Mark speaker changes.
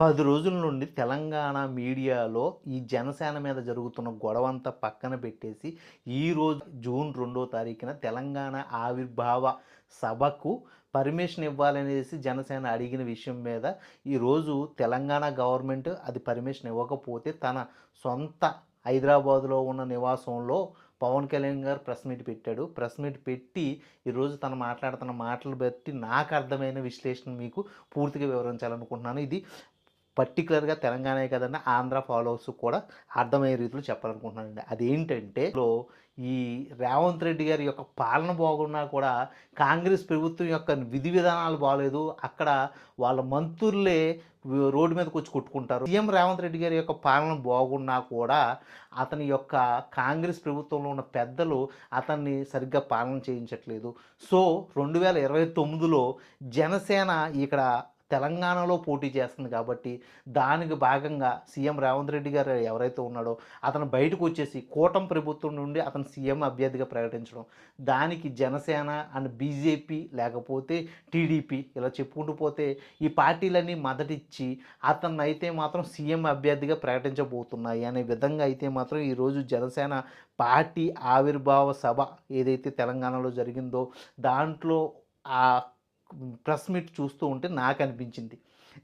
Speaker 1: 10 రోజుల నుండి తెలంగాణ మీడియాలో ఈ జనసేన మీద జరుగుతున్న గొడవంతా పక్కన పెట్టేసి, ఈరోజు జూన్ 2వ తారీఖున తెలంగాణ ఆవిర్భావ సభకు పర్మిషన్ ఇవ్వాలనేసి జనసేన అడిగిన విషయం మీద ఈరోజు తెలంగాణ గవర్నమెంట్ అది పర్మిషన్ ఇవ్వకపోతే తన సొంత హైదరాబాదులో ఉన్న నివాసంలో పవన్ కళ్యాణ్ గారు ప్రెస్ మీట్ పెట్టాడు. ప్రెస్ మీట్ పెట్టి ఈరోజు తను మాట్లాడుతున్న మాటలు బట్టి నాకు అర్థమైన విశ్లేషణ మీకు పూర్తిగా వివరించాలనుకుంటున్నాను. ఇది పర్టిక్యులర్‌గా తెలంగాణే కాదండి, ఆంధ్ర ఫాలోవర్స్‌కి కూడా అర్థమయ్యే రీతిలో చెప్పాలనుకుంటున్నానండి. అదేంటంటే ఈ రేవంత్ రెడ్డి గారి యొక్క పాలన బాగున్నా కూడా కాంగ్రెస్ ప్రభుత్వం యొక్క విధి విధానాలు బాలేదు. అక్కడ వాళ్ళ మంత్రులే రోడ్డు మీదకొచ్చి కొట్టుకుంటారు. సీఎం రేవంత్ రెడ్డి గారి యొక్క పాలన బాగున్నా కూడా అతని యొక్క కాంగ్రెస్ ప్రభుత్వంలో ఉన్న పెద్దలు అతన్ని సరిగ్గా పాలన చేయించట్లేదు. సో 2029లో జనసేన ఇక్కడ తెలంగాణలో పోటీ చేస్తుంది కాబట్టి దానికి భాగంగా సీఎం రేవంత్ రెడ్డి గారు ఎవరైతే ఉన్నాడో అతను బయటకు వచ్చేసి కూటమి ప్రభుత్వం నుండి అతను సీఎం అభ్యర్థిగా ప్రకటించడం, దానికి జనసేన అండ్ బీజేపీ లేకపోతే టీడీపీ ఇలా చెప్పుకుంటూ పోతే ఈ పార్టీలన్నీ మద్దతిచ్చి అతన్ని అయితే మాత్రం సీఎం అభ్యర్థిగా ప్రకటించబోతున్నాయి అనే విధంగా అయితే మాత్రం ఈరోజు జనసేన పార్టీ ఆవిర్భావ సభ ఏదైతే తెలంగాణలో జరిగిందో దాంట్లో ఆ ప్రెస్ మీట్ చూస్తూ ఉంటే నాకు అనిపించింది.